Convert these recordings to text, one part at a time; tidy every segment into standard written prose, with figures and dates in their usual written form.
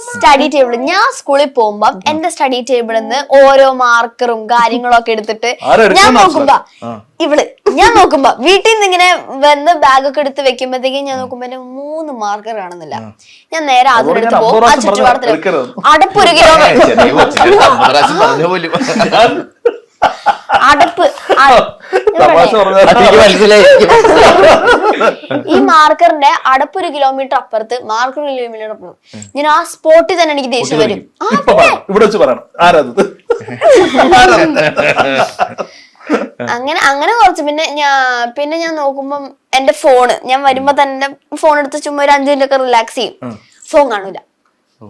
Study table ഞാൻ സ്കൂളിൽ പോകുമ്പോ എന്റെ സ്റ്റഡി ടേബിളിൽ നിന്ന് ഓരോ മാർക്കറും കാര്യങ്ങളും ഒക്കെ എടുത്തിട്ട് ഞാൻ നോക്കുമ്പോ വീട്ടിൽ നിന്ന് ഇങ്ങനെ വന്ന് ബാഗൊക്കെ എടുത്ത് വെക്കുമ്പോഴത്തേക്കും ഞാൻ നോക്കുമ്പോ എന്റെ 3 മാർക്കർ കാണുന്നില്ല. ഞാൻ നേരെ അതിനെടുത്ത് പോകും. ആ ചുറ്റുപാടത്തില് അടപ്പൊരു അടപ്പ് ഈ മാർക്കറിന്റെ അടപ്പ് 1 കിലോമീറ്റർ അപ്പുറത്ത്, മാർക്കർ 1 കിലോമീറ്റർ അപ്പുറത്ത്. ഞാൻ ആ സ്പോട്ടിൽ തന്നെ എനിക്ക് ദേഷ്യം വരും. അങ്ങനെ കുറച്ച് പിന്നെ ഞാൻ നോക്കുമ്പം എന്റെ ഫോണ് ഞാൻ വരുമ്പോ തന്നെ ഫോൺ എടുത്ത് ചുമ്മാ ഒരു 5 മിനിറ്റ് ഒക്കെ റിലാക്സ് ചെയ്യും. ഫോൺ കാണൂല,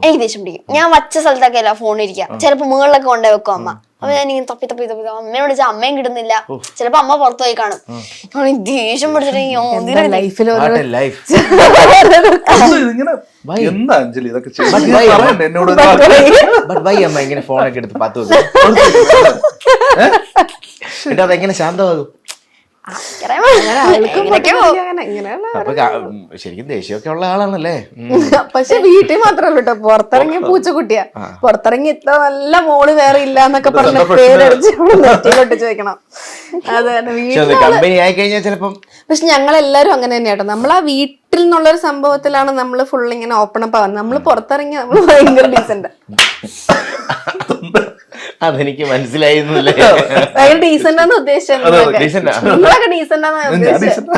എനിക്ക് ദേഷ്യം പിടിക്കും. ഞാൻ വച്ച സ്ഥലത്തൊക്കെ അല്ല ഫോൺ ഇരിക്കാം. ചിലപ്പോ മുകളിലൊക്കെ കൊണ്ടേ വെക്കും അമ്മ. അപ്പൊ ഞാൻ ഇങ്ങനെ തപ്പി അമ്മയോട് വിളിച്ചാൽ അമ്മയും കിട്ടുന്നില്ല. ചിലപ്പോ അമ്മ പുറത്തു പോയി കാണും. ദേഷ്യം പിടിച്ചിട്ട് അതെങ്ങനെ ശാന്തമാകും? ശരിക്കും ദേഷ്യമൊക്കെ ഉള്ള ആളാണല്ലേ. പക്ഷെ വീട്ടിൽ മാത്രമല്ല കേട്ടോ, പുറത്തിറങ്ങിയ പൂച്ചക്കുട്ടിയാ. പുറത്തിറങ്ങി ഇത്ര നല്ല മോള് വേറെ ഇല്ല എന്നൊക്കെ പറഞ്ഞ പേരടിച്ച് ചോദിക്കണം. അത് കമ്പനി ആയി കഴിഞ്ഞാൽ ചിലപ്പം. പക്ഷെ ഞങ്ങളെല്ലാരും അങ്ങനെ തന്നെയാട്ടോ. നമ്മളാ വീട്ടിൽ നിന്നുള്ളൊരു സംഭവത്തിലാണ് നമ്മള് ഫുൾ ഇങ്ങനെ ഓപ്പൺ അപ്പ് ആവുന്നത്. നമ്മള് പുറത്തിറങ്ങി നമ്മള് ഭയങ്കര ഡീസന്റ്. അതെനിക്ക് മനസ്സിലായിരുന്നില്ലേ. ഭയങ്കര ഡീസന്റ് ആണെന്ന് ഉദ്ദേശിച്ചത്. നിങ്ങളൊക്കെ ഡീസന്റ് ആണെന്ന് ഉദ്ദേശിച്ചത്.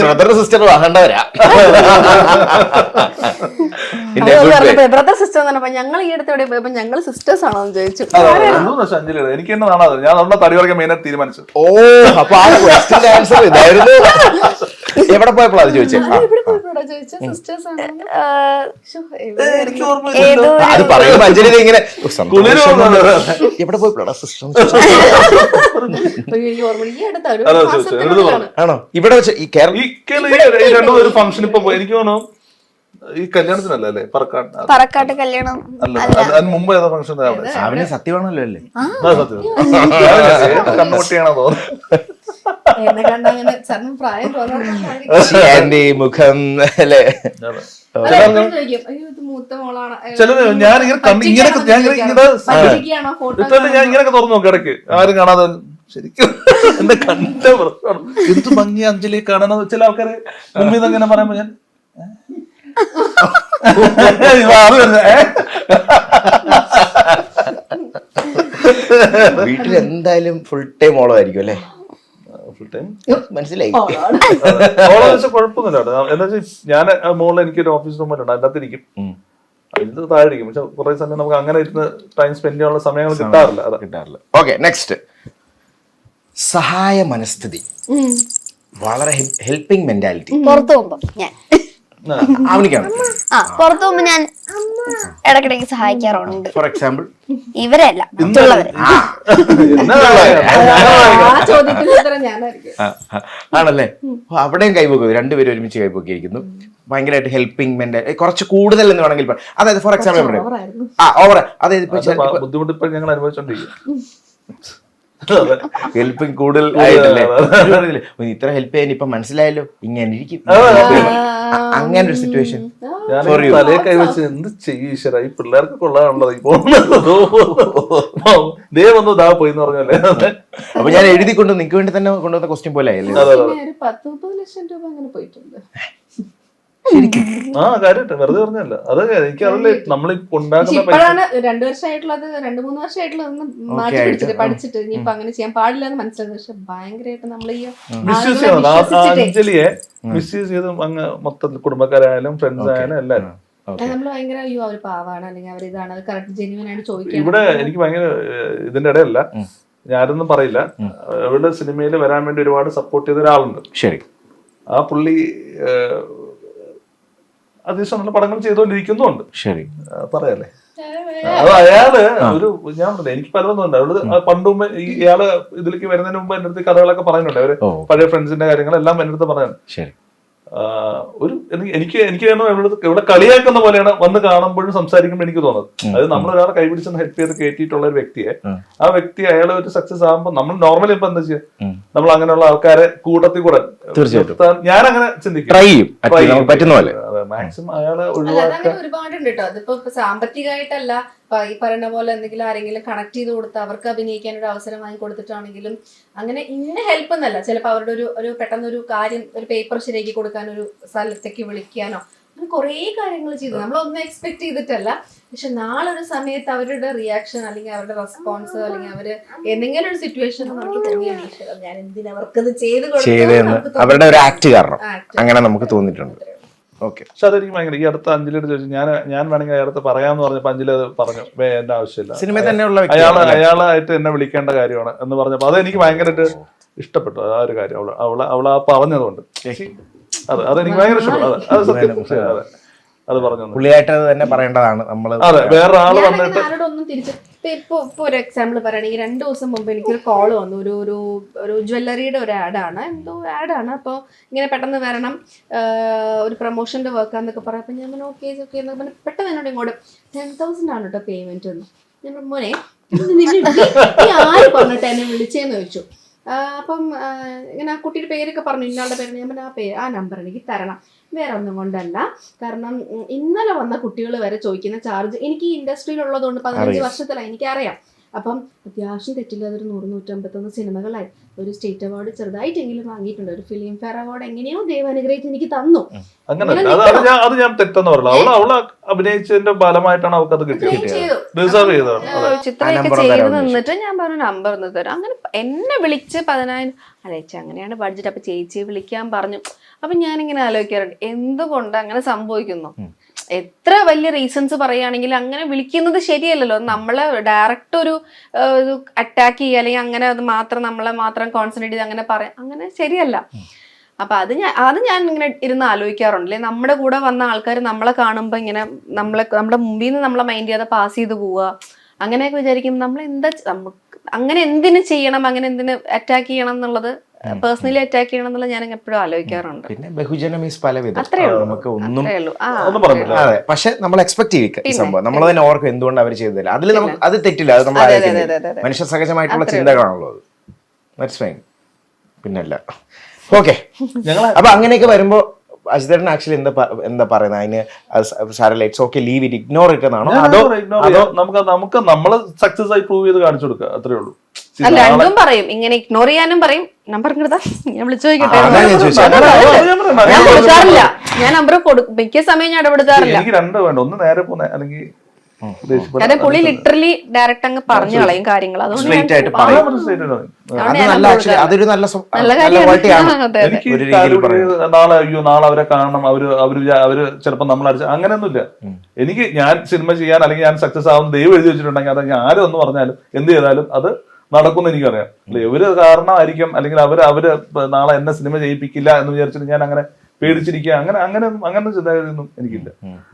ബ്രദർ സിസ്റ്റർ ആകേണ്ടവരാ. ബ്രദർ സിസ്റ്റർ എന്ന് പറഞ്ഞപ്പോ ഞങ്ങൾ ഈ അടുത്ത് എവിടെ പോയപ്പോ ഞങ്ങൾ സിസ്റ്റേഴ്സ് ആണോ എന്ന് ചോദിച്ചു. എനിക്ക് തന്നെ കാണാതെ ഞാൻ നമ്മുടെ തടി കുറയ്ക്കാൻ മെയിനായിട്ട് തീരുമാനിച്ചു. ഓ, അപ്പൊ ആ ക്വസ്റ്റ്യന്റെ ആൻസർ ഇതായിരുന്നു. എവിടെ പോയപ്പോഴാ അത് ചോദിച്ചത്? അത് പറയുമ്പോ അഞ്ജലി ഇങ്ങനെ എവിടെ പോയപ്പോഴാ സിസ്റ്റർ ആണോ? ഇവിടെ വെച്ച് ഈ ഒരു ഫംഗ്ഷൻ ഇപ്പൊ എനിക്ക് തോന്നുന്നു ഈ കല്യാണത്തിനല്ല അല്ലേ, പറക്കാട്ട് കല്യാണം അല്ല, അതിന് മുമ്പ് ഏതാ ഫംഗ്ഷൻ? അവന് സത്യമാണല്ലോ അല്ലേ? കണ്ണുമുട്ടിയാണോ തോന്നുന്നു. മുഖം അല്ലേ? ചിലത് ഞാൻ ഇങ്ങനെയൊക്കെ തുറന്നു നോക്കും ഇടയ്ക്ക്, ആരും കാണാതെ. ശരിക്കും എന്റെ കണ്ട പ്രശ്നമാണ്. എന്ത് ഭംഗി അഞ്ജലി കാണണം. ചില ആൾക്കാര് മുമ്പിൽ നിന്ന് അങ്ങനെ പറയുമ്പോ ഞാൻ വീട്ടിൽ എന്തായാലും ഫുൾ ടൈം ഓളമായിരിക്കും അല്ലേ? ഫുൾ ടൈം മനസ്സിലായി. കുഴപ്പമൊന്നുമില്ല. എന്താ വെച്ചാൽ ഞാൻ മോളിൽ എനിക്കൊരു ഓഫീസ് റൂം ഉണ്ട്, അതിനകത്ത് ഇരിക്കും, അതിന് താഴെ ഇരിക്കും. പക്ഷെ കുറെ സമയം നമുക്ക് അങ്ങനെ ഇരുന്ന് ടൈം സ്പെൻഡ് ചെയ്യാനുള്ള സമയങ്ങൾ കിട്ടാറില്ല. Okay, next. സഹായ മനസ്ഥിതി, വളരെ ഹെൽപ്പിംഗ് മെന്റാലിറ്റി. പുറത്തു പോകുമ്പോ പുറത്തു പോകുമ്പോ ഞാൻ ഇടക്കിടക്ക് സഹായിക്കാറുണ്ട്. ഫോർ എക്സാമ്പിൾ ഇവരല്ല, മറ്റുള്ളവര്. ആണല്ലേ? അവിടെയും കൈപോക്കും, രണ്ടുപേരും ഒരുമിച്ച് കൈപോക്കിയിരിക്കുന്നു. ഭയങ്കരമായിട്ട് ഹെൽപ്പിംഗ് മെന്റാലിറ്റി, കുറച്ച് കൂടുതൽ എന്ന് വേണമെങ്കിൽ പറയാം. അതായത് ഫോർ എക്സാമ്പിൾ ഓവർ, അതായത് ബുദ്ധിമുട്ട് ഇപ്പൊ ഞങ്ങൾ അനുഭവിച്ചോണ്ടിരിക്കും. ഹെൽപ്പിംഗ് കൂടുതൽ ആയിട്ടല്ലേ? ഇത്ര ഹെൽപ്പ് ചെയ്യാൻ ഇപ്പൊ മനസ്സിലായല്ലോ, ഇങ്ങനെ ഇരിക്കും. അങ്ങനെ ഒരു സിറ്റുവേഷൻ തലേ കൈവച്ച് എന്ത് ചെയ്യും ഈശ്വര, ഈ പിള്ളേർക്ക് കൊള്ളാനുള്ളത് പോയിന്ന് പറഞ്ഞല്ലേ. അപ്പൊ ഞാൻ എഴുതിക്കൊണ്ട് നിനക്ക് വേണ്ടി തന്നെ കൊണ്ടുവന്ന ക്വസ്റ്റ്യൻ പോലെ ആയല്ലേ? 10-30 ലക്ഷം രൂപ അങ്ങനെ പോയിട്ടുണ്ട്. കാര്യമായിട്ട് വെറുതെ പറഞ്ഞല്ല. അത് എനിക്ക് അതല്ലേ നമ്മൾ ഉണ്ടാക്കുന്ന 2 വർഷമായിട്ടുള്ളത്, 2-3 വർഷമായിട്ടുള്ളത് മാറ്റി പിടിച്ചിട്ട് പഠിച്ചിട്ട് ഇനിയിപ്പൊ അങ്ങനെ ചെയ്യാൻ പാടില്ല എന്ന് മനസ്സിലായത്. പക്ഷെ ഭയങ്കരമായിട്ട് നമ്മൾ ഈ മിസ്യൂസ് ചെയ്യുന്നത് അഞ്ജലിയെ മിസ്യൂസ് ചെയ്ത് അങ്ങ് മൊത്തത്തിൽ കുടുംബക്കാരായാലും ഫ്രണ്ട്സ് ആയാലും എല്ലാരും നമ്മള് ഭയങ്കര അവര് പാവാണ് അല്ലെങ്കിൽ അവർ ഇതാണ്, അത് കറക്റ്റ് ജെന്യുവൻ ആയിട്ട് ചോദിക്കാം. ഇവിടെ എനിക്ക് ഭയങ്കര ഇതിന്റെ ഇടയല്ല, ഞാനൊന്നും പറയില്ല. അവരുടെ സിനിമയിൽ വരാൻ വേണ്ടി ഒരുപാട് സപ്പോർട്ട് ചെയ്ത ഒരാളുണ്ട്. ശരി, ആ പുള്ളി അതിശയം നല്ല പടങ്ങൾ ചെയ്തുകൊണ്ടിരിക്കുന്നുണ്ട്. ശരി, പറയല്ലേ. അത് അയാള് ഒരു ഞാൻ പറഞ്ഞില്ല, എനിക്ക് പലതൊന്നും ഉണ്ട്. അവള് പണ്ട് മുമ്പ് ഇയാള് ഇതിലേക്ക് വരുന്നതിന് മുമ്പ് എന്റെ അടുത്ത് കഥകളൊക്കെ പറയുന്നുണ്ട്. അവര് പഴയ ഫ്രണ്ട്സിന്റെ കാര്യങ്ങളെല്ലാം എന്റെ അടുത്ത് പറയാൻ. ശരി, ഒരു എനിക്ക് ഇവിടെ കളിയാക്കുന്ന പോലെയാണ് വന്ന് കാണുമ്പോഴും സംസാരിക്കുമ്പോൾ എനിക്ക് തോന്നുന്നത്. അത് നമ്മൾ ഒരാളെ കൈപിടിച്ചൊന്ന് ഹെൽപ്പ് ചെയ്ത് കയറ്റിയിട്ടുള്ള ഒരു വ്യക്തിയെ, ആ വ്യക്തി അയാൾ ഒരു സക്സസ് ആകുമ്പോൾ നമ്മൾ നോർമലി ഇപ്പൊ എന്താ ചെയ്യാ, നമ്മൾ അങ്ങനെയുള്ള ആൾക്കാരെ കൂട്ടത്തിൽ കൂടെ തീർച്ചയായിട്ടും ഞാൻ അങ്ങനെ ചിന്തിക്കും. പറ്റുന്ന പോലെ മാക്സിമം അയാളെ അല്ല, ഒഴിവാക്കാൻ. അതങ്ങനെ ഒരുപാടുണ്ട് കേട്ടോ. അതിപ്പോ സാമ്പത്തികമായിട്ടല്ല, ഈ പറയുന്ന പോലെ എന്തെങ്കിലും ആരെങ്കിലും കണക്ട് ചെയ്ത് കൊടുത്ത് അവർക്ക് അഭിനയിക്കാൻ ഒരു അവസരം വാങ്ങി കൊടുത്തിട്ടാണെങ്കിലും അങ്ങനെ ഇന്ന ഹെൽപ്പ് എന്നല്ല, ചിലപ്പോൾ അവരുടെ ഒരു പെട്ടെന്നൊരു കാര്യം, ഒരു പേപ്പർ ശരിയാക്കി കൊടുക്കാൻ ഒരു സ്ഥലത്തേക്ക് വിളിക്കാനോ, അങ്ങനെ കുറേ കാര്യങ്ങൾ ചെയ്തു. നമ്മളൊന്നും എക്സ്പെക്ട് ചെയ്തിട്ടല്ല. പക്ഷെ നാളെ ഒരു സമയത്ത് അവരുടെ റിയാക്ഷൻ അല്ലെങ്കിൽ അവരുടെ റെസ്പോൺസ് അല്ലെങ്കിൽ അവര് എന്തെങ്കിലും ഒരു സിറ്റുവേഷൻ നമുക്ക് തോന്നിയാണ് ഞാൻ എന്തിനാ അവർക്കത് ചെയ്ത് ചെയ്തെന്ന് അവരുടെ ഒരു ആക്ട് കാരണം അങ്ങനെ നമുക്ക് തോന്നിയിട്ടുണ്ട്. ഓക്കെ. പക്ഷെ അതെനിക്ക് ഭയങ്കര ഈ അടുത്ത അഞ്ജലിയോട് ചോദിച്ചു, ഞാൻ വേണമെങ്കിൽ അയാളത്ത് പറയാമെന്ന് പറഞ്ഞപ്പോ അഞ്ജലി അത് പറഞ്ഞു, എന്റെ ആവശ്യമില്ല, സിനിമ തന്നെയുള്ള അയാളായിട്ട് എന്നെ വിളിക്കേണ്ട കാര്യമാണ് എന്ന് പറഞ്ഞപ്പോ അത് എനിക്ക് ഭയങ്കരമായിട്ട് ഇഷ്ടപ്പെട്ടു. ആ ഒരു കാര്യം അവള് ആ പറഞ്ഞതുകൊണ്ട് അതെനിക്ക് ഭയങ്കര ഇഷ്ടപ്പെട്ടു. അത് സത്യം. അതെ, അത് പറഞ്ഞു പുള്ളിയായിട്ട് അത് തന്നെ പറയേണ്ടതാണ് നമ്മള്. അതെ, വേറെ ആള് വന്നിട്ട് ആരോടൊന്നും തിരിച്ച് ഇപ്പൊ ഒരു എക്സാമ്പിൾ പറയുകയാണെങ്കിൽ 2 ദിവസം മുമ്പ് എനിക്കൊരു കോള് വന്നു. ഒരു ജ്വല്ലറിയുടെ ഒരു ആഡാണ്, എന്തോ ആഡാണ്. അപ്പോൾ ഇങ്ങനെ പെട്ടെന്ന് വരണം, ഒരു പ്രൊമോഷന്റെ വർക്കാന്നൊക്കെ പറയാം. അപ്പൊ ഞാൻ പറഞ്ഞു ഓക്കെ ഓക്കെ എന്നൊക്കെ പറഞ്ഞു. പെട്ടെന്ന് എന്നോട് ഇങ്ങോട്ട് 10,000 ആണ് കേട്ടോ പേയ്മെന്റ് എന്ന്. ഞാൻ മോനെ ആര് പറഞ്ഞിട്ട് എന്നെ വിളിച്ചേന്ന് ചോദിച്ചു. അപ്പം ഇങ്ങനെ ആ കുട്ടിയുടെ പേരൊക്കെ പറഞ്ഞു, ഇന്നാളുടെ പേര്. ഞാൻ പറഞ്ഞു ആ നമ്പർ എനിക്ക് തരണം, വേറെ ഒന്നും കൊണ്ടല്ല. കാരണം ഇന്നലെ വന്ന കുട്ടികൾ വരെ ചോദിക്കുന്ന ചാർജ് എനിക്ക് ഈ ഇൻഡസ്ട്രിയിൽ ഉള്ളതുകൊണ്ട് 15 വർഷത്തിലായി എനിക്കറിയാം. അപ്പം അത്യാവശ്യം തെറ്റില്ലാതെ ഒരു 100-151 സിനിമകളായി ഒരു സ്റ്റേറ്റ് അവാർഡ് ചെറുതായിട്ടെങ്കിലും വാങ്ങിയിട്ടുണ്ട്. ഒരു ഫിലിം ഫെയർ അവാർഡ് എങ്ങനെയോ ദൈവം അനുഗ്രഹിച്ച് എനിക്ക് തന്നു. അങ്ങനെ അത് ഞാൻ തെറ്റെന്ന് പറഞ്ഞു. അവള് അഭിനയിച്ചതിന്റെ ഫലമായിട്ടാണ് അവൾക്ക് അത് കിട്ടിയത്, ഡിസേർവ് ചെയ്തതാണ്. ചിത്രമൊക്കെ ചെയ്ത് നിന്നിട്ട് ഞാൻ പറഞ്ഞു നമ്പർ ഒന്ന് തരാം. അങ്ങനെ എന്നെ വിളിച്ച് 10,000 അല്ലേച്ചി അങ്ങനെയാണ് ബഡ്ജറ്റ്, അപ്പൊ ചേച്ചിയെ വിളിക്കാൻ പറഞ്ഞു. അപ്പൊ ഞാനിങ്ങനെ ആലോചിക്കാറുണ്ട് എന്തുകൊണ്ട് അങ്ങനെ സംഭവിക്കുന്നു. എത്ര വലിയ റീസൺസ് പറയുകയാണെങ്കിൽ അങ്ങനെ വിളിക്കുന്നത് ശരിയല്ലല്ലോ. നമ്മളെ ഡയറക്റ്റ് ഒരു അറ്റാക്ക് ചെയ്യുക അല്ലെങ്കിൽ അങ്ങനെ അത് മാത്രം നമ്മളെ മാത്രം കോൺസെൻട്രേറ്റ് ചെയ്ത് അങ്ങനെ പറയാം, അങ്ങനെ ശരിയല്ല. അപ്പൊ അത് ഞാൻ ഇങ്ങനെ ഇരുന്ന് ആലോചിക്കാറുണ്ടല്ലേ. നമ്മുടെ കൂടെ വന്ന ആൾക്കാർ നമ്മളെ കാണുമ്പോ ഇങ്ങനെ നമ്മുടെ മുമ്പിൽ നിന്ന് നമ്മളെ മൈൻഡ് ചെയ്യാതെ പാസ് ചെയ്ത് പോവുക, അങ്ങനെയൊക്കെ വിചാരിക്കും. നമ്മൾ അങ്ങനെ എന്തിനു ചെയ്യണം, അങ്ങനെ എന്തിനു അറ്റാക്ക് ചെയ്യണം എന്നുള്ളത്, പേഴ്സണലി അറ്റാക്ക് ചെയ്യണം എന്നുള്ളത് ഞാൻ എപ്പോഴും ആലോചിക്കാറുണ്ട്. പിന്നെ ബഹുജനം ഈസ് പലവിധം, നമുക്ക് ഒന്നും അതെ. പക്ഷെ നമ്മൾ എക്സ്പെക്ട് ചെയ്യിക്കുക ഈ സംഭവം, നമ്മൾ തന്നെ ഓർക്കും എന്തുകൊണ്ട് അവർ ചെയ്തില്ല. അതിൽ നമുക്ക് അത് തെറ്റില്ല, അത് നമ്മൾ മനുഷ്യ സഹജമായിട്ടുള്ള ചിന്തകളാണല്ലോ അത്. That's fine. പിന്നല്ല. ഓക്കെ. അപ്പൊ അങ്ങനെയൊക്കെ വരുമ്പോ അജിതേട്ടൻ ആക്ച്വലി എന്താ പറയുന്നത് അതിന്? സാരല്ല, it's okay, leave it, ignore it എന്നാണോ? അതോ നമുക്ക് നമ്മള് സക്സസ് ആയി പ്രൂവ് ചെയ്ത് കാണിച്ചു കൊടുക്കുക, അത്രേ ഉള്ളൂ. അല്ല, രണ്ടും പറയും. ഇങ്ങനെ ഇഗ്നോർ ചെയ്യാനും പറയും. നമ്പർ ഇങ്ങോട്ടാ, ഞാൻ വിളിച്ചു നോക്കിട്ടെ. ഞാൻ കൊടുക്കാറില്ല, ഞാൻ നമ്പർ മിക്ക സമയം ഞാൻ ഇടപെടുത്താറില്ല. എനിക്ക് 2 വേണ്ട, ഒന്ന് നേരെ പോന്നെ അല്ലെങ്കിൽ കാരണം പുള്ളി ലിറ്ററലി ഡയറക്റ്റ് അങ്ങ് പറഞ്ഞു കളയും കാര്യങ്ങൾ. അതുകൊണ്ട് നാളെ അവരെ കാണണം, അവര് ചിലപ്പോ നമ്മളടിച്ച അങ്ങനെയൊന്നുമില്ല. എനിക്ക് ഞാൻ സിനിമ ചെയ്യാൻ അല്ലെങ്കിൽ ഞാൻ സക്സസ് ആവുന്ന ദൈവം എഴുതി വെച്ചിട്ടുണ്ടെങ്കിൽ അത് ഞാൻ ആരും ഒന്ന് പറഞ്ഞാലും എന്ത് ചെയ്താലും അത് നടക്കുമെന്ന് എനിക്കറിയാം. അല്ലെ, ഇവര് കാരണമായിരിക്കും അല്ലെങ്കിൽ അവര് നാളെ എന്നെ സിനിമ ചെയ്യിപ്പിക്കില്ല എന്ന് വിചാരിച്ചിട്ട് ഞാൻ അങ്ങനെ പേടിച്ചിരിക്കുക, അങ്ങനെ ചിന്താഗതിയൊന്നും എനിക്കില്ല.